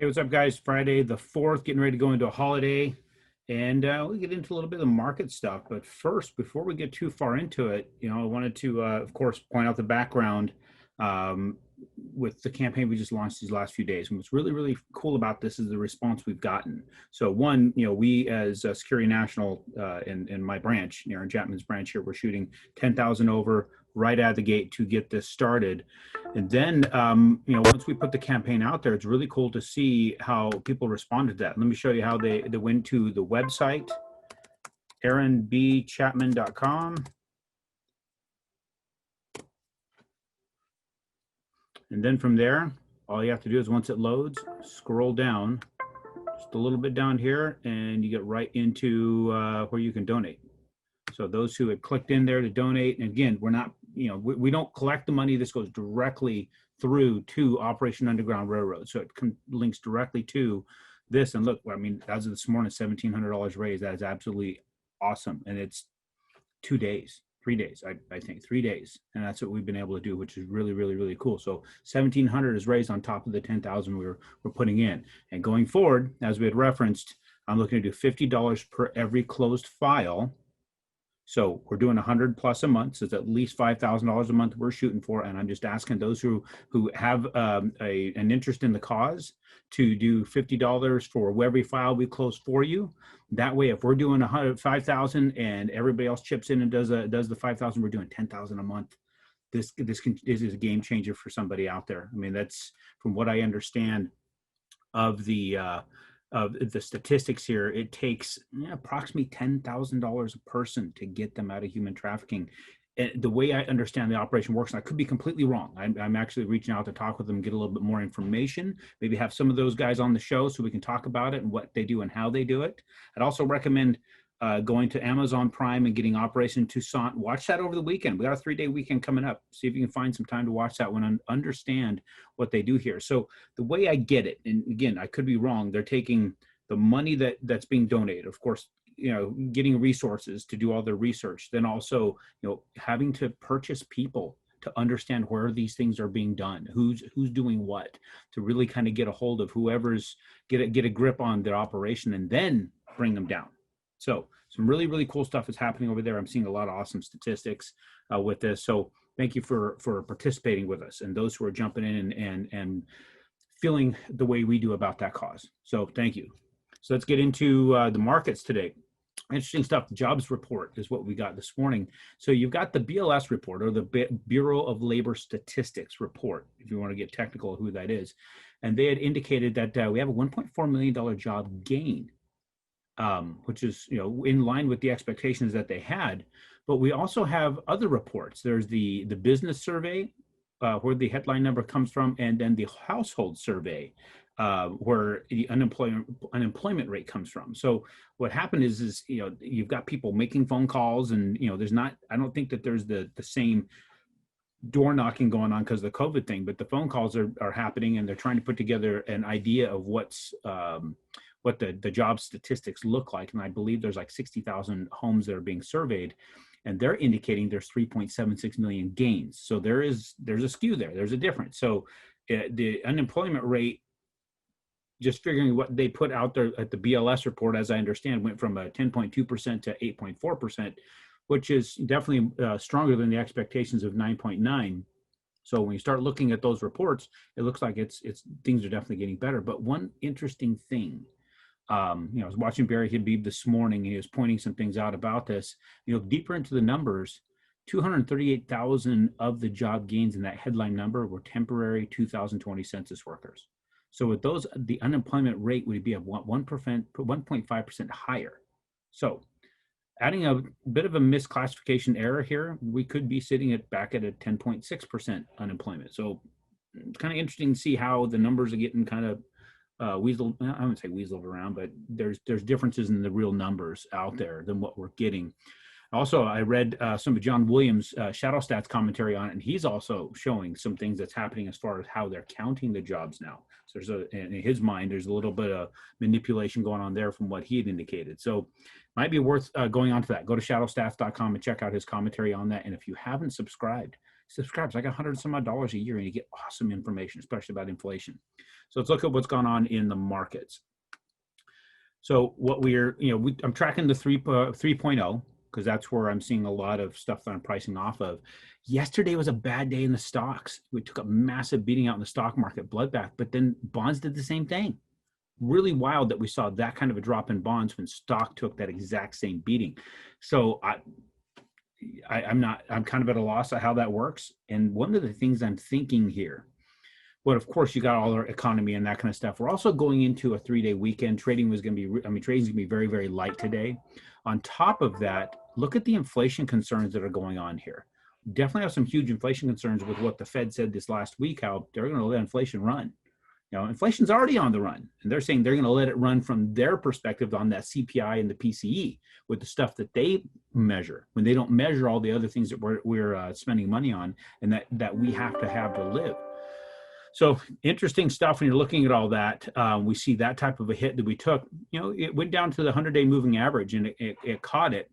Hey, what's up, guys? Friday the 4th, getting ready to go into a holiday, and we'll get into a little bit of the market stuff. But first, before we get too far into it, I wanted to, of course, point out the background um, with the campaign we just launched these last few days. And what's really, really cool about this is the response we've gotten. So, one, we as Security National in my branch, Aaron.Chapman's branch here, we're shooting 10,000 over right out of the gate to get this started. And then, once we put the campaign out there, it's really cool to see how people responded to that. Let me show you how they went to the website, aaron.chapman.com. And then from there, all you have to do is once it loads, scroll down just a little bit down here, and you get right into where you can donate. So those who had clicked in there to donate, and again, we're not, we don't collect the money. This goes directly through to Operation Underground Railroad. So it links directly to this. And look, I mean, as of this morning, $1,700 raised. That is absolutely awesome. And it's 2 days, 3 days, I think 3 days. And that's what we've been able to do, which is really, really, really cool. So 1,700 is raised on top of the 10,000 we're putting in. And going forward, as we had referenced, I'm looking to do $50 per every closed file. So we're doing 100 plus a month. So it's at least $5,000 a month we're shooting for. And I'm just asking those who have an interest in the cause to do $50 for every file we close for you. That way, if we're doing 5,000 and everybody else chips in and does the 5,000, we're doing 10,000 a month. This is a game changer for somebody out there. I mean, that's from what I understand of the statistics here. It takes approximately $10,000 a person to get them out of human trafficking. And the way I understand the operation works, and I could be completely wrong, I'm actually reaching out to talk with them, get a little bit more information, maybe have some of those guys on the show so we can talk about it and what they do and how they do it. I'd also recommend going to Amazon Prime and getting Operation Toussaint. Watch that over the weekend. We got a 3-day weekend coming up. See if you can find some time to watch that one and understand what they do here. So the way I get it, and again, I could be wrong, they're taking the money that's being donated, of course, getting resources to do all their research, then also, having to purchase people to understand where these things are being done, who's doing what, to really kind of get a hold of whoever's get a grip on their operation and then bring them down. So some really, really cool stuff is happening over there. I'm seeing a lot of awesome statistics with this. So thank you for participating with us and those who are jumping in and feeling the way we do about that cause. So thank you. So let's get into the markets today. Interesting stuff. The jobs report is what we got this morning. So you've got the BLS report, or the Bureau of Labor Statistics report, if you want to get technical who that is. And they had indicated that we have a $1.4 million job gain, which is in line with the expectations that they had. But we also have other reports. There's the business survey, where the headline number comes from, and then the household survey, where the unemployment rate comes from. So what happened is you've got people making phone calls, and I don't think that there's the same door knocking going on because of the COVID thing, but the phone calls are happening, and they're trying to put together an idea of what the job statistics look like. And I believe there's like 60,000 homes that are being surveyed, and they're indicating there's 3.76 million gains. So there's a skew there. There's a difference. So the unemployment rate, just figuring what they put out there at the BLS report, as I understand, went from a 10.2% to 8.4%, which is definitely stronger than the expectations of 9.9. So when you start looking at those reports, it looks like it's things are definitely getting better. But one interesting thing, I was watching Barry Habib this morning, and he was pointing some things out about this. Deeper into the numbers, 238,000 of the job gains in that headline number were temporary 2020 census workers. So with those, the unemployment rate would be at 1.5% higher. So adding a bit of a misclassification error here, we could be sitting back at a 10.6% unemployment. So it's kind of interesting to see how the numbers are getting kind of I wouldn't say weaseled around, but there's differences in the real numbers out there than what we're getting. Also, I read some of John Williams' Shadow Stats commentary on it, and he's also showing some things that's happening as far as how they're counting the jobs now. So in his mind, there's a little bit of manipulation going on there from what he had indicated. So might be worth going on to that. Go to shadowstats.com and check out his commentary on that. And if you haven't subscribed, subscribers. I got $100 some odd a year, and you get awesome information, especially about inflation. So let's look at what's gone on in the markets. So what we're, I'm tracking the 3.0 because that's where I'm seeing a lot of stuff that I'm pricing off of. Yesterday was a bad day in the stocks. We took a massive beating out in the stock market, bloodbath, but then bonds did the same thing. Really wild that we saw that kind of a drop in bonds when stock took that exact same beating. So I'm kind of at a loss at how that works. And one of the things I'm thinking here, but of course, you got all our economy and that kind of stuff. We're also going into a 3-day weekend. Trading was going to be, trading's going to be very, very light today. On top of that, look at the inflation concerns that are going on here. Definitely have some huge inflation concerns with what the Fed said this last week, how they're going to let inflation run. Inflation's already on the run, and they're saying they're going to let it run from their perspective on that CPI and the PCE with the stuff that they measure, when they don't measure all the other things that we're spending money on and that we have to live. So interesting stuff when you're looking at all that. We see that type of a hit that we took. It went down to the 100-day moving average, and it caught it.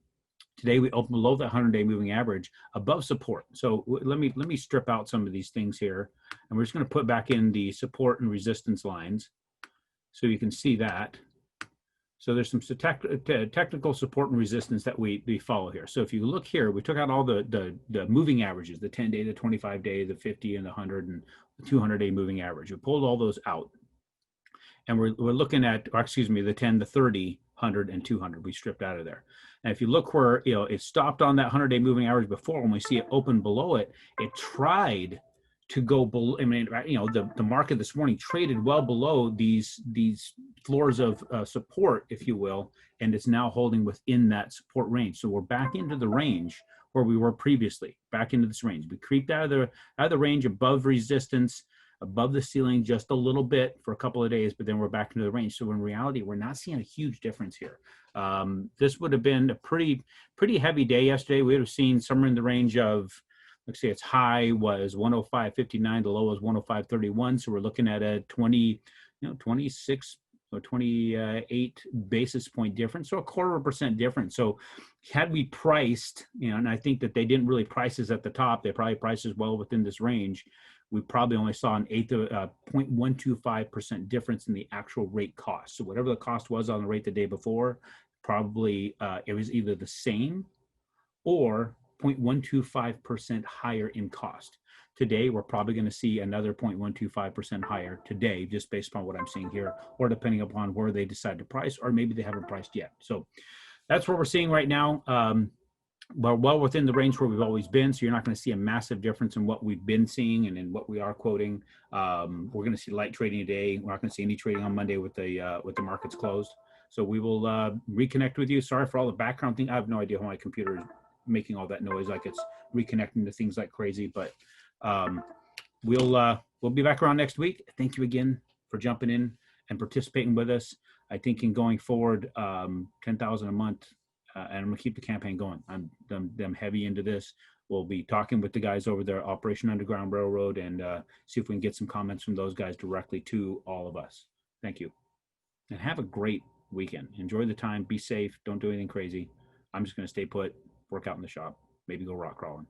Today we opened below the 100-day moving average, above support. So let me strip out some of these things here, and we're just going to put back in the support and resistance lines, so you can see that. So there's some technical support and resistance that we follow here. So if you look here, we took out all the moving averages, the 10-day, the 25-day, the 50 and the 100 and the 200-day moving average. We pulled all those out. And we're looking at, the 10, the 30, 100, and 200. We stripped out of there. And if you look where, it stopped on that 100-day moving average before, when we see it open below it, it tried to go below. The market this morning traded well below these floors of support, if you will, and it's now holding within that support range. So we're back into the range where we were previously, back into this range. We creeped out of the range above resistance, above the ceiling just a little bit for a couple of days, but then we're back into the range. So in reality, we're not seeing a huge difference here. This would have been a pretty heavy day yesterday. We would have seen somewhere in the range of, let's say its high was 105.59, the low was 105.31. So we're looking at a 26 or 28 basis point difference, so a 0.25% difference. So had we priced, and I think that they didn't really price us at the top, they probably priced us well within this range, we probably only saw an 0.125% difference in the actual rate cost. So whatever the cost was on the rate the day before, probably it was either the same or 0.125% higher in cost. Today, we're probably going to see another 0.125% higher today, just based upon what I'm seeing here, or depending upon where they decide to price, or maybe they haven't priced yet. So that's what we're seeing right now. We're well within the range where we've always been, so you're not going to see a massive difference in what we've been seeing and in what we are quoting. We're going to see light trading today. We're not going to see any trading on Monday with the markets closed. So we will reconnect with you. Sorry for all the background thing. I have no idea how my computer is making all that noise, like it's reconnecting to things like crazy. But we'll be back around next week. Thank you again for jumping in and participating with us. I think in going forward, 10,000 a month. And I'm gonna keep the campaign going. I'm heavy into this. We'll be talking with the guys over there, Operation Underground Railroad, and see if we can get some comments from those guys directly to all of us. Thank you. And have a great weekend. Enjoy the time. Be safe. Don't do anything crazy. I'm just gonna stay put, work out in the shop, maybe go rock crawling.